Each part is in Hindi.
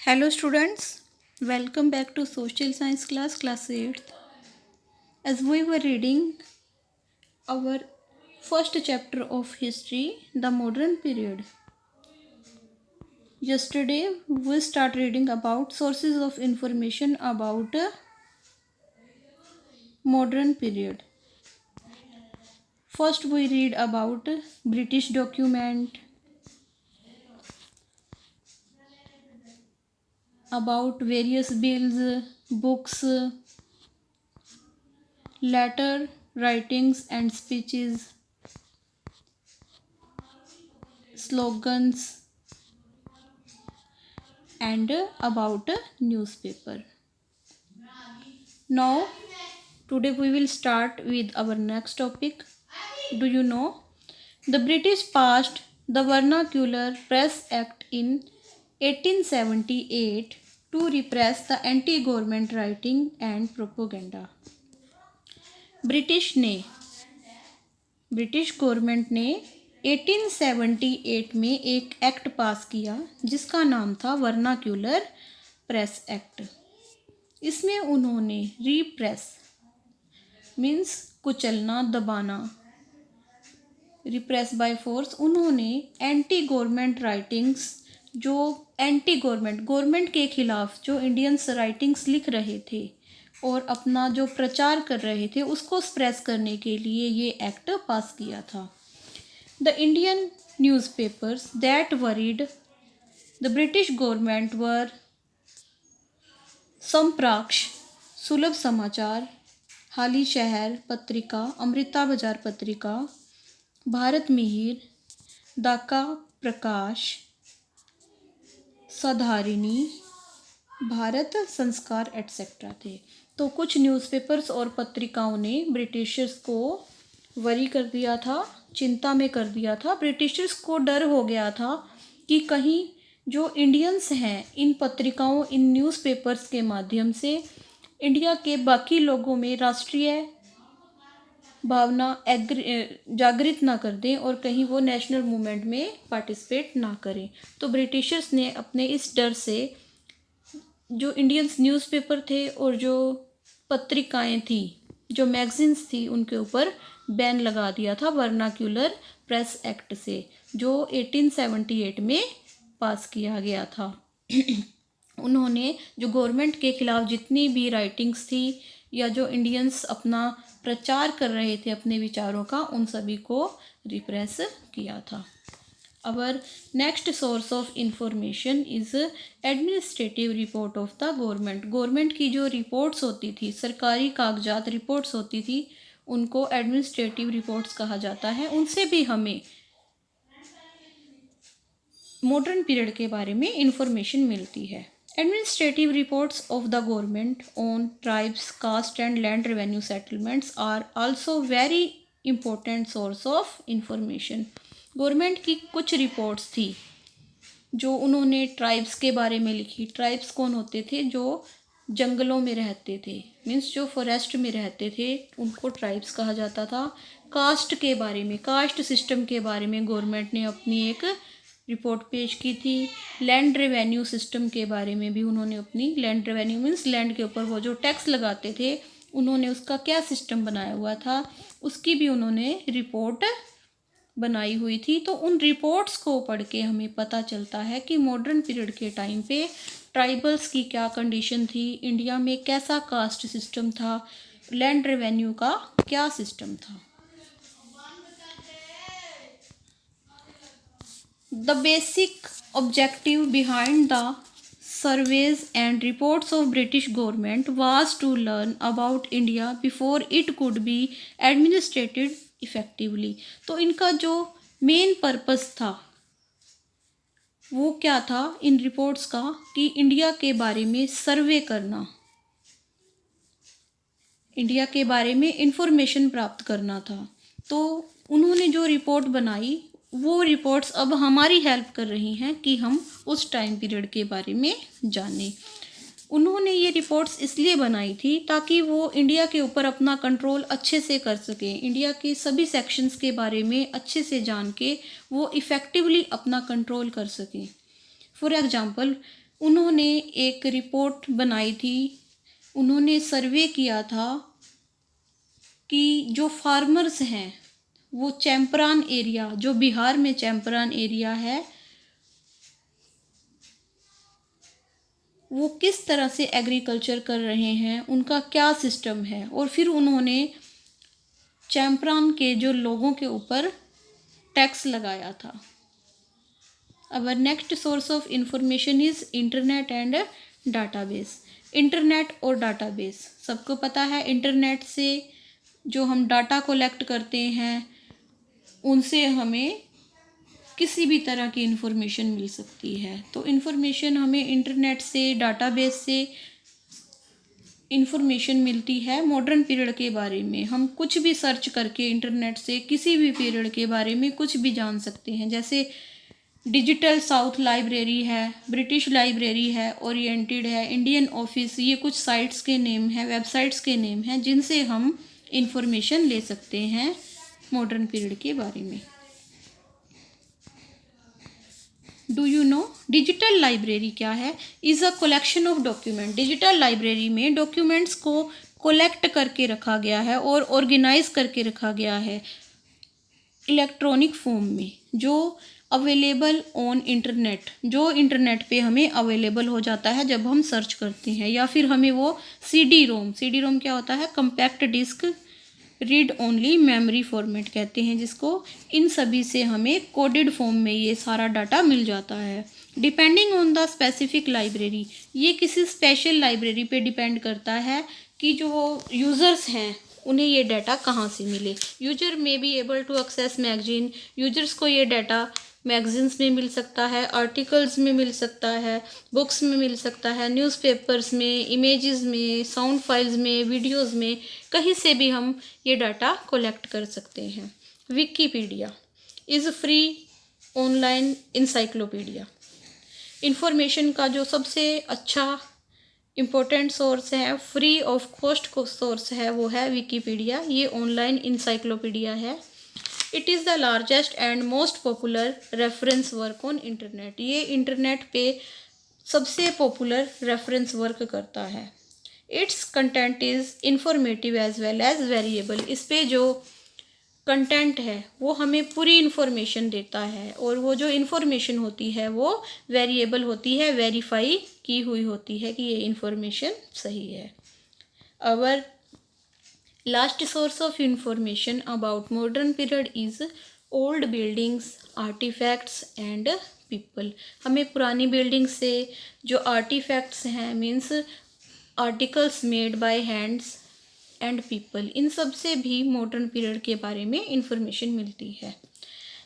Hello students, welcome back to Social Science class 8th. As we were reading our first chapter of history, the modern period. Yesterday we start reading about sources of information about modern period. First we read about British document, about various bills, books, letter writings and speeches, slogans, and about a newspaper. Now, today we will start with our next topic. Do you know? The British passed the Vernacular Press Act in 1878 to repress the anti-government writing and propaganda. British government ने 1878 में एक एक्ट पास किया जिसका नाम था वर्नाक्यूलर प्रेस एक्ट। इसमें उन्होंने रिप्रेस मीन्स कुचलना, दबाना, रिप्रेस बाय फोर्स, उन्होंने एंटी गवर्नमेंट राइटिंग्स, जो एंटी गवर्नमेंट के खिलाफ जो इंडियंस राइटिंग्स लिख रहे थे और अपना जो प्रचार कर रहे थे उसको स्प्रेस करने के लिए ये एक्ट पास किया था। The Indian newspapers that worried the British government were संप्राक्ष, सुलभ समाचार, हाली शहर पत्रिका, अमृता बाजार पत्रिका, भारत मिहिर, दाका प्रकाश, साधारिणी, भारत संस्कार एटसेट्रा थे। तो कुछ न्यूज़पेपर्स और पत्रिकाओं ने ब्रिटिशर्स को वरी कर दिया था, चिंता में कर दिया था। ब्रिटिशर्स को डर हो गया था कि कहीं जो इंडियंस हैं इन पत्रिकाओं, इन न्यूज़पेपर्स के माध्यम से इंडिया के बाकी लोगों में राष्ट्रीय भावना जागृत ना कर दें और कहीं वो नेशनल मूवमेंट में पार्टिसिपेट ना करें। तो ब्रिटिशर्स ने अपने इस डर से जो इंडियंस न्यूज़पेपर थे और जो पत्रिकाएं थी, जो मैगजीन्स थी, उनके ऊपर बैन लगा दिया था वर्नाक्यूलर प्रेस एक्ट से, जो 1878 में पास किया गया था। उन्होंने जो गवर्नमेंट के खिलाफ जितनी भी राइटिंग्स थी या जो इंडियंस अपना प्रचार कर रहे थे अपने विचारों का, उन सभी को रिप्रेस किया था। Our next source of information is administrative report of the government की जो रिपोर्ट्स होती थी, सरकारी कागजात रिपोर्ट्स होती थी, उनको एडमिनिस्ट्रेटिव रिपोर्ट्स कहा जाता है। उनसे भी हमें मॉडर्न पीरियड के बारे में इंफॉर्मेशन मिलती है। Administrative reports of the government on tribes, caste and land revenue settlements are also very important source of information. Government की कुछ रिपोर्ट्स थी जो उन्होंने ट्राइब्स के बारे में लिखी। ट्राइब्स कौन होते थे? जो जंगलों में रहते थे, मीन्स जो फॉरेस्ट में रहते थे, उनको ट्राइब्स कहा जाता था। कास्ट के बारे में, कास्ट सिस्टम के बारे में गवर्नमेंट ने अपनी एक रिपोर्ट पेश की थी। लैंड रेवेन्यू सिस्टम के बारे में भी उन्होंने अपनी, लैंड रेवेन्यू मीन्स लैंड के ऊपर वो जो टैक्स लगाते थे, उन्होंने उसका क्या सिस्टम बनाया हुआ था, उसकी भी उन्होंने रिपोर्ट बनाई हुई थी। तो उन रिपोर्ट्स को पढ़ के हमें पता चलता है कि मॉडर्न पीरियड के टाइम पे ट्राइबल्स की क्या कंडीशन थी, इंडिया में कैसा कास्ट सिस्टम था, लैंड रेवेन्यू का क्या सिस्टम था। The basic objective behind the surveys and reports of British government was to learn about India before it could be administrated effectively। तो इनका जो मेन पर्पस था वो क्या था इन रिपोर्ट्स का, कि इंडिया के बारे में सर्वे करना, इंडिया के बारे में इंफॉर्मेशन प्राप्त करना था। तो उन्होंने जो रिपोर्ट बनाई वो रिपोर्ट्स अब हमारी हेल्प कर रही हैं कि हम उस टाइम पीरियड के बारे में जानें। उन्होंने ये रिपोर्ट्स इसलिए बनाई थी ताकि वो इंडिया के ऊपर अपना कंट्रोल अच्छे से कर सकें, इंडिया के सभी सेक्शंस के बारे में अच्छे से जान के वो इफ़ेक्टिवली अपना कंट्रोल कर सकें। फॉर एग्जांपल, उन्होंने एक रिपोर्ट बनाई थी, उन्होंने सर्वे किया था कि जो फार्मर्स हैं वो चैम्परान एरिया, जो बिहार में चैम्परान एरिया है, वो किस तरह से एग्रीकल्चर कर रहे हैं, उनका क्या सिस्टम है। और फिर उन्होंने चैम्परान के जो लोगों के ऊपर टैक्स लगाया था। Our next source of information is internet and database. Internet और डाटाबेस, सबको पता है इंटरनेट से जो हम डाटा कलेक्ट करते हैं उनसे हमें किसी भी तरह की इन्फॉर्मेशन मिल सकती है। तो इन्फॉर्मेशन हमें इंटरनेट से, डाटाबेस से इन्फॉर्मेशन मिलती है मॉडर्न पीरियड के बारे में। हम कुछ भी सर्च करके इंटरनेट से किसी भी पीरियड के बारे में कुछ भी जान सकते हैं। जैसे डिजिटल साउथ लाइब्रेरी है, ब्रिटिश लाइब्रेरी है, ओरिएंटेड है, इंडियन ऑफिस, ये कुछ साइट्स के नेम हैं, वेबसाइट्स के नेम हैं जिनसे हम इंफॉर्मेशन ले सकते हैं मॉडर्न पीरियड के बारे में। Do you know digital library क्या है? Is a collection of document. Digital library में डॉक्यूमेंट्स को कलेक्ट करके रखा गया है और ऑर्गेनाइज करके रखा गया है इलेक्ट्रॉनिक फॉर्म में, जो अवेलेबल ऑन इंटरनेट, जो इंटरनेट पे हमें अवेलेबल हो जाता है जब हम सर्च करते हैं। या फिर हमें वो CD-ROM क्या होता है? Compact disc read only memory format कहते हैं जिसको। इन सभी से हमें कोडेड फॉर्म में ये सारा डाटा मिल जाता है। Depending on the specific library, ये किसी स्पेशल लाइब्रेरी पे डिपेंड करता है कि जो यूज़र्स हैं उन्हें ये डाटा कहाँ से मिले। User may be able to access magazine, users को ये डाटा मैगजीन्स में मिल सकता है, आर्टिकल्स में मिल सकता है, बुक्स में मिल सकता है, न्यूज़पेपर्स में, इमेजेस में, साउंड फाइल्स में, वीडियोस में, कहीं से भी हम ये डाटा कलेक्ट कर सकते हैं। Wikipedia is free online encyclopedia. Information का जो सबसे अच्छा इम्पोर्टेंट सोर्स है, फ्री ऑफ कॉस्ट सोर्स है, वो है विकीपीडिया। ये ऑनलाइन इंसाइक्लोपीडिया है। It is the largest and most popular reference work on internet. ये इंटरनेट पे सबसे पॉपुलर रेफरेंस वर्क करता है। Its content is informative as well as variable. इस पे जो कंटेंट है वो हमें पूरी इन्फॉर्मेशन देता है और वो जो इन्फॉर्मेशन होती है वो वेरिएबल होती है, वेरीफाई की हुई होती है कि ये इन्फॉर्मेशन सही है। Our last source of information about modern period is old buildings, artefacts and people. हमें पुरानी बिल्डिंग से जो आर्टिफैक्ट्स हैं, means articles made by hands and people, इन सब से भी मॉडर्न पीरियड के बारे में इंफॉर्मेशन मिलती है।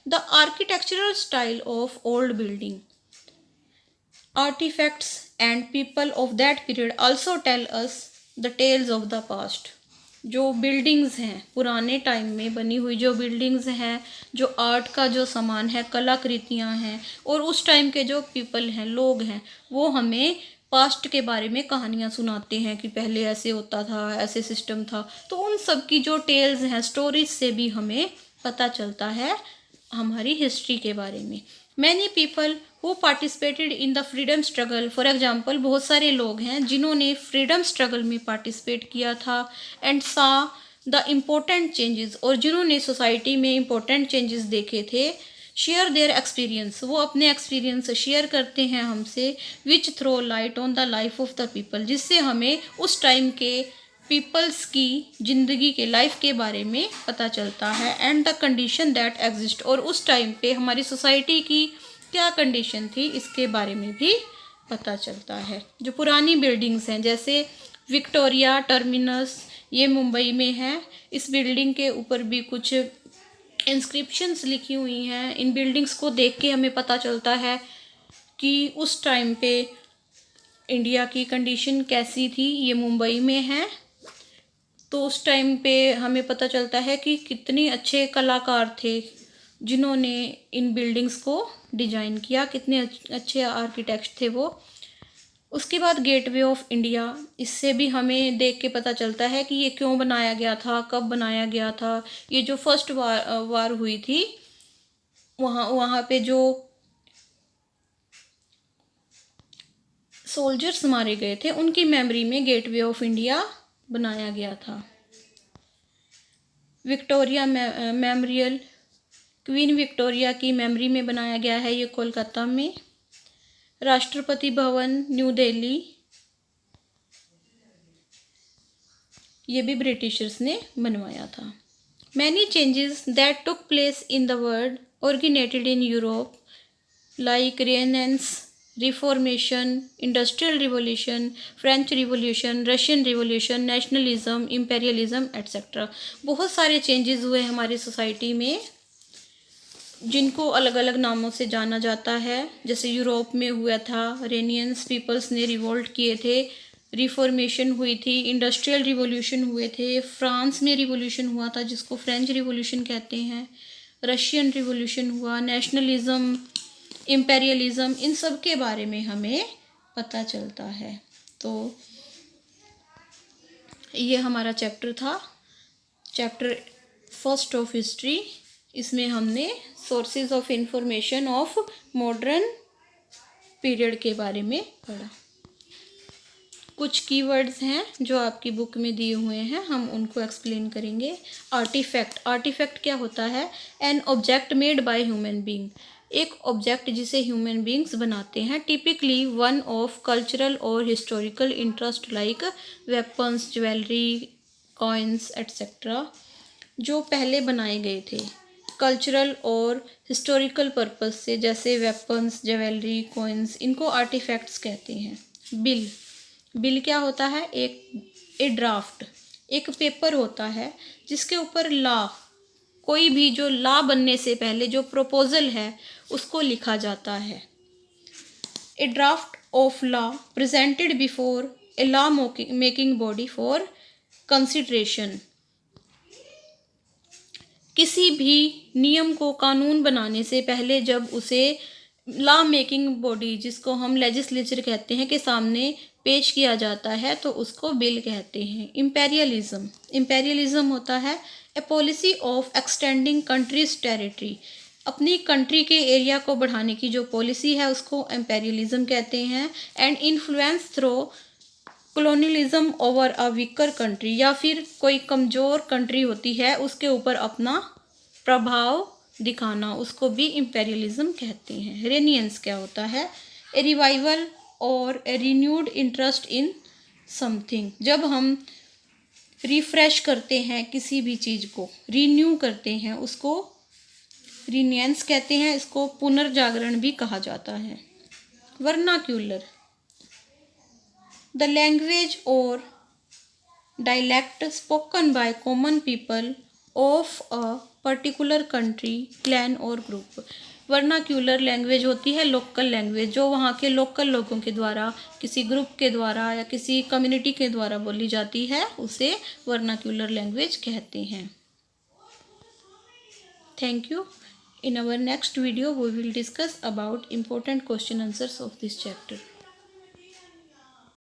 The architectural style of old building, artifacts and people of that period also tell us the tales of the past. जो बिल्डिंग्स हैं, पुराने टाइम में बनी हुई जो बिल्डिंग्स हैं, जो आर्ट का जो सामान है, कलाकृतियाँ हैं, और उस टाइम के जो पीपल हैं, लोग हैं, वो हमें पास्ट के बारे में कहानियाँ सुनाते हैं कि पहले ऐसे होता था, ऐसे सिस्टम था। तो उन सब की जो टेल्स हैं, स्टोरीज से भी हमें पता चलता है हमारी हिस्ट्री के बारे में। Many people who participated in the freedom struggle, for example बहुत सारे लोग हैं जिन्होंने फ्रीडम स्ट्रगल में पार्टिसिपेट किया था, एंड सा द इम्पोर्टेंट चेंजेस, और जिन्होंने सोसाइटी में इम्पोर्टेंट चेंजेस देखे थे, शेयर देयर एक्सपीरियंस, वो अपने एक्सपीरियंस शेयर करते हैं हमसे, which throw light on the life of the people, जिससे हमें उस टाइम के पीपल्स की ज़िंदगी के लाइफ के बारे में पता चलता है, and the condition that exist, और उस टाइम पे हमारी सोसाइटी की क्या कंडीशन थी इसके बारे में भी पता चलता है। जो पुरानी बिल्डिंग्स हैं जैसे विक्टोरिया टर्मिनस, ये मुंबई में है। इस बिल्डिंग के ऊपर भी कुछ इंस्क्रिप्शंस लिखी हुई हैं। इन बिल्डिंग्स को देख के हमें पता चलता है कि उस टाइम पे इंडिया की कंडीशन कैसी थी। ये मुंबई में है, तो उस टाइम पे हमें पता चलता है कि कितने अच्छे कलाकार थे जिन्होंने इन बिल्डिंग्स को डिज़ाइन किया, कितने अच्छे आर्किटेक्ट थे वो। उसके बाद गेटवे ऑफ इंडिया, इससे भी हमें देख के पता चलता है कि ये क्यों बनाया गया था, कब बनाया गया था। ये जो फर्स्ट वार हुई थी, वहाँ पे जो सोल्जर्स मारे गए थे, उनकी मेमोरी में गेटवे ऑफ इंडिया बनाया गया था। विक्टोरिया मेमोरियल क्वीन विक्टोरिया की मेमोरी में बनाया गया है, ये कोलकाता में। राष्ट्रपति भवन न्यू दिल्ली, ये भी ब्रिटिशर्स ने बनवाया था। Many changes that took place in the world originated in Europe like renaissance, reformation, industrial revolution, French revolution, Russian revolution, nationalism, imperialism etcetera. बहुत सारे चेंजेस हुए हमारी सोसाइटी में जिनको अलग अलग नामों से जाना जाता है। जैसे यूरोप में हुआ था, रेनियंस पीपल्स ने रिवोल्ट किए थे, रिफॉर्मेशन हुई थी, इंडस्ट्रियल रिवॉल्यूशन हुए थे, फ्रांस में रिवॉल्यूशन हुआ था जिसको फ्रेंच रिवॉल्यूशन कहते हैं, रशियन रिवॉल्यूशन हुआ, नेशनलिज्म, इम्पेरियलिज्म, इन सब के बारे में हमें पता चलता है। तो ये हमारा चैप्टर था, चैप्टर फर्स्ट ऑफ हिस्ट्री। इसमें हमने sources of information of modern period के बारे में पढ़ा। कुछ कीवर्ड्स हैं जो आपकी बुक में दिए हुए हैं, हम उनको एक्सप्लेन करेंगे। आर्टिफैक्ट, आर्टिफैक्ट क्या होता है? An object made by human being, एक ऑब्जेक्ट जिसे ह्यूमन बीइंग्स बनाते हैं। टिपिकली वन ऑफ कल्चरल और historical interest like weapons, jewellery, coins etcetera, जो पहले बनाए गए थे कल्चरल और हिस्टोरिकल पर्पस से, जैसे वेपन्स, ज्वेलरी, कॉइन्स, इनको आर्टिफैक्ट्स कहते हैं। बिल, बिल क्या होता है? एक ड्राफ्ट, एक पेपर होता है जिसके ऊपर लॉ, कोई भी जो लॉ बनने से पहले जो प्रपोजल है उसको लिखा जाता है। ए draft of law presented before a law making body for consideration, किसी भी नियम को कानून बनाने से पहले जब उसे लॉ मेकिंग बॉडी, जिसको हम लेजिस्लेचर कहते हैं, के सामने पेश किया जाता है तो उसको बिल कहते हैं। इम्पेरियलिज्म, इम्पेरियलिज्म होता है a policy of extending countries territory, अपनी कंट्री के एरिया को बढ़ाने की जो पॉलिसी है उसको इम्पेरियलिज्म कहते हैं। And influence through colonialism over a weaker country, या फिर कोई कमज़ोर कंट्री होती है उसके ऊपर अपना प्रभाव दिखाना, उसको भी इम्पेरियलिज्म कहते हैं। रेनियंस क्या होता है? ए रिवाइवल और ए रिन्यूड इंटरेस्ट इन समथिंग, जब हम रिफ्रेश करते हैं किसी भी चीज़ को, रिन्यू करते हैं, उसको रिनियंस कहते हैं। इसको पुनर्जागरण भी कहा जाता है। Vernacular, the language or dialect spoken by common people of a particular country, clan or group। Vernacular language होती है लोकल लैंग्वेज, जो वहाँ के लोकल लोगों के द्वारा, किसी ग्रुप के द्वारा या किसी कम्युनिटी के द्वारा बोली जाती है, उसे वर्नाक्यूलर लैंग्वेज कहते हैं। Thank you. In our next video we will discuss about important question answers of this chapter.